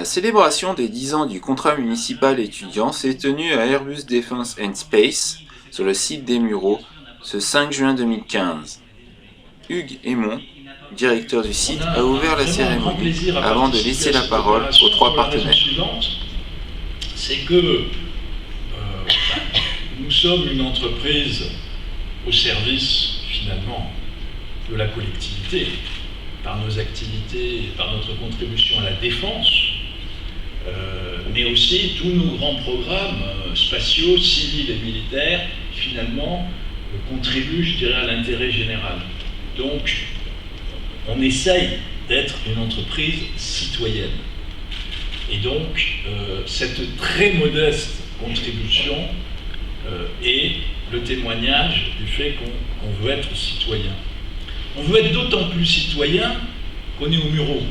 La célébration des 10 ans du contrat municipal étudiant s'est tenue à Airbus Defence and Space, sur le site des Mureaux, ce 5 juin 2015. Hugues Aymon, directeur du site, a ouvert la cérémonie avant de laisser la parole aux trois partenaires. C'est que nous sommes une entreprise au service, finalement, de la collectivité, par nos activités, par notre contribution à la défense, mais aussi tous nos grands programmes spatiaux, civils et militaires, finalement, contribuent, je dirais, à l'intérêt général. Donc, on essaye d'être une entreprise citoyenne. Et donc, cette très modeste contribution est le témoignage du fait qu'on veut être citoyen. On veut être d'autant plus citoyen qu'on est aux Mureaux.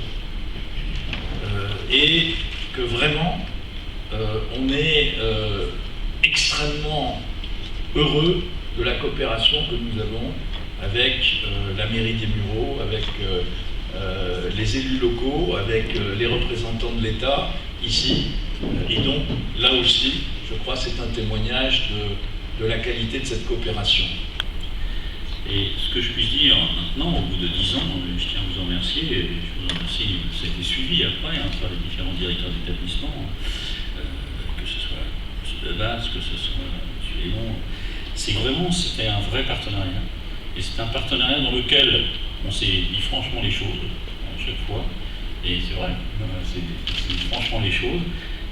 Et que vraiment, on est extrêmement heureux de la coopération que nous avons avec la mairie des Mureaux, avec les élus locaux, avec les représentants de l'État ici. Et donc, là aussi, je crois que c'est un témoignage de la qualité de cette coopération. Et ce que je puis dire maintenant, au bout de 10 ans, je tiens à vous en remercier, et je vous en remercie, ça a été suivi après par les différents directeurs d'établissement, que ce soit M. Debas, que ce soit M. Léon. C'est vraiment, c'était un vrai partenariat. Et c'est un partenariat dans lequel on s'est dit franchement les choses, à chaque fois. Et c'est vrai, c'est franchement les choses.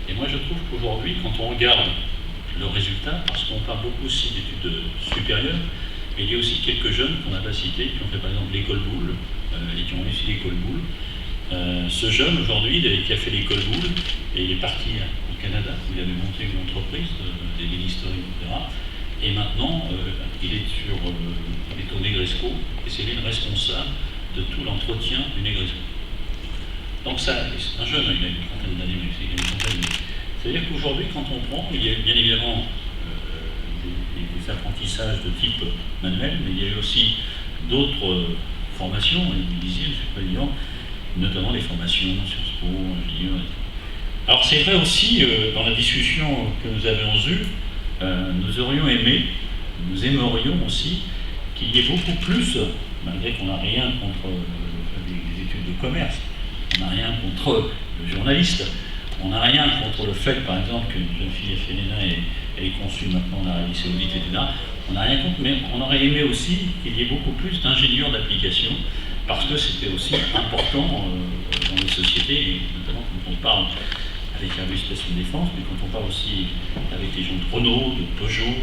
Et moi je trouve qu'aujourd'hui, quand on regarde le résultat, parce qu'on parle beaucoup aussi d'études supérieures, mais il y a aussi quelques jeunes qu'on n'a pas cités, qui ont fait par exemple l'école Boulle, et qui ont réussi l'école Boulle. Ce jeune aujourd'hui, qui a fait l'école Boulle, et il est parti au Canada, où il avait monté une entreprise, des ministères, etc. Et maintenant, il est au Negresco, et c'est lui le responsable de tout l'entretien du Negresco. Donc ça, c'est un jeune, il a une trentaine d'années, mais il a une trentaine d'années. C'est-à-dire qu'aujourd'hui, quand on prend, il y a bien évidemment des apprentissages de type manuel, mais il y a eu aussi d'autres formations, et vous disiez, M. le Président, notamment des formations Sciences Po, ingénieurs, etc. Alors c'est vrai aussi, dans la discussion que nous avions eue, nous aurions aimé, nous aimerions aussi qu'il y ait beaucoup plus, malgré qu'on n'a rien contre les études de commerce, on n'a rien contre le journaliste, on n'a rien contre le fait, par exemple, qu'une jeune fille a fait l'ENA et elle est conçue maintenant en Arabie Saoudite, etc. On n'a rien contre, mais on aurait aimé aussi qu'il y ait beaucoup plus d'ingénieurs d'application, parce que c'était aussi important dans les sociétés, et notamment quand on parle avec Airbus Station Défense, mais quand on parle aussi avec les gens de Renault, de Peugeot,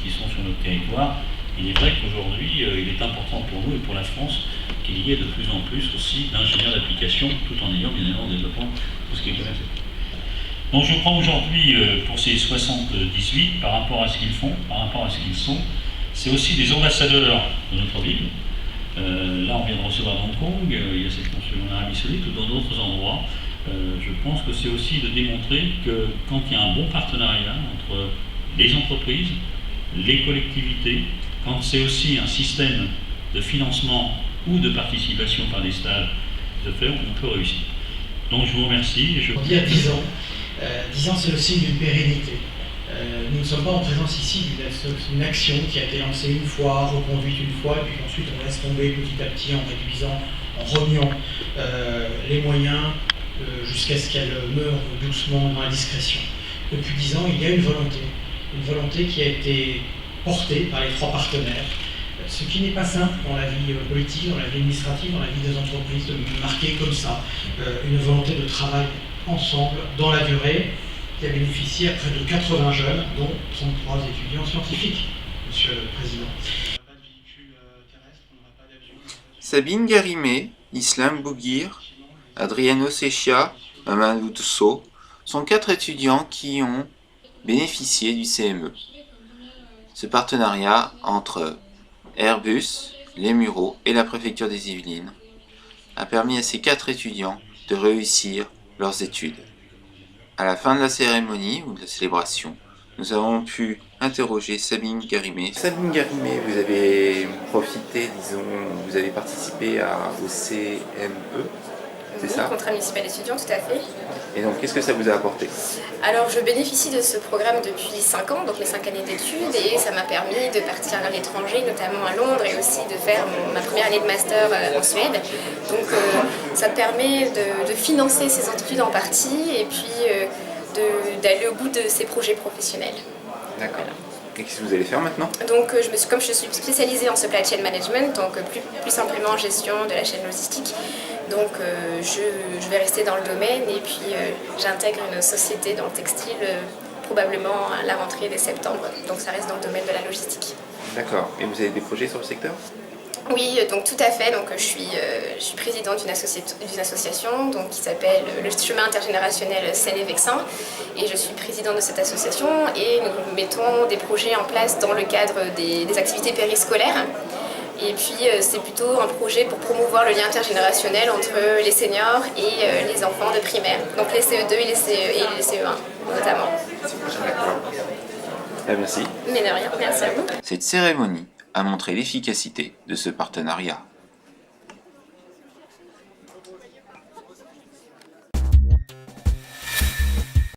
qui sont sur notre territoire, il est vrai qu'aujourd'hui, il est important pour nous et pour la France qu'il y ait de plus en plus aussi d'ingénieurs d'application, tout en ayant bien évidemment en développant tout ce qui est commerce. Donc je crois aujourd'hui, pour ces 78, par rapport à ce qu'ils font, par rapport à ce qu'ils sont, c'est aussi des ambassadeurs de notre ville. Là, on vient de recevoir Hong Kong, il y a cette consul en Arabie Saoudite ou dans d'autres endroits. Je pense que c'est aussi de démontrer que quand il y a un bon partenariat entre les entreprises, les collectivités, quand c'est aussi un système de financement ou de participation par des stages de faire, on peut réussir. Donc je vous remercie. On dit à 10 ans. 10 ans, c'est le signe d'une pérennité. Nous ne sommes pas en présence ici d'une action qui a été lancée une fois, reconduite une fois, et puis ensuite on laisse tomber petit à petit en réduisant, en reniant les moyens jusqu'à ce qu'elle meure doucement dans la discrétion. Depuis 10 ans, il y a une volonté qui a été portée par les trois partenaires, ce qui n'est pas simple dans la vie politique, dans la vie administrative, dans la vie des entreprises, de marquer comme ça une volonté de travail ensemble, dans la durée, qui a bénéficié à près de 80 jeunes, dont 33 étudiants scientifiques, Monsieur le Président. Sabine Garimé, Islam Bouguir, Adriano Secchia, Mamadou Tousso sont 4 étudiants qui ont bénéficié du CME. Ce partenariat entre Airbus, les Mureaux et la préfecture des Yvelines a permis à ces 4 étudiants de réussir leurs études. À la fin de la cérémonie ou de la célébration, nous avons pu interroger Sabine Garimé. Sabine Garimé, vous avez profité, disons, vous avez participé au CME. c'est Oui, ça? contrat municipal étudiant, tout à fait. Et donc, qu'est-ce que ça vous a apporté? Alors, je bénéficie de ce programme depuis 5 ans, donc mes 5 années d'études, et ça m'a permis de partir à l'étranger, notamment à Londres, et aussi de faire ma première année de master en Suède. Donc, ça permet de financer ces études en partie, et puis d'aller au bout de ces projets professionnels. D'accord. Et qu'est-ce que vous allez faire maintenant? Donc, comme je suis spécialisée en supply chain management, donc plus simplement gestion de la chaîne logistique, donc je vais rester dans le domaine et puis j'intègre une société dans le textile probablement à la rentrée dès septembre. Donc ça reste dans le domaine de la logistique. D'accord. Et vous avez des projets sur le secteur? Oui, donc tout à fait. Donc je suis présidente d'une association donc, qui s'appelle le Chemin intergénérationnel Seine et Vexin. Et je suis présidente de cette association et nous mettons des projets en place dans le cadre des activités périscolaires. Et puis c'est plutôt un projet pour promouvoir le lien intergénérationnel entre les seniors et les enfants de primaire. Donc les CE2 et les CE1 notamment. D'accord. Merci. Mais de rien, merci à vous. Cette cérémonie a montré l'efficacité de ce partenariat.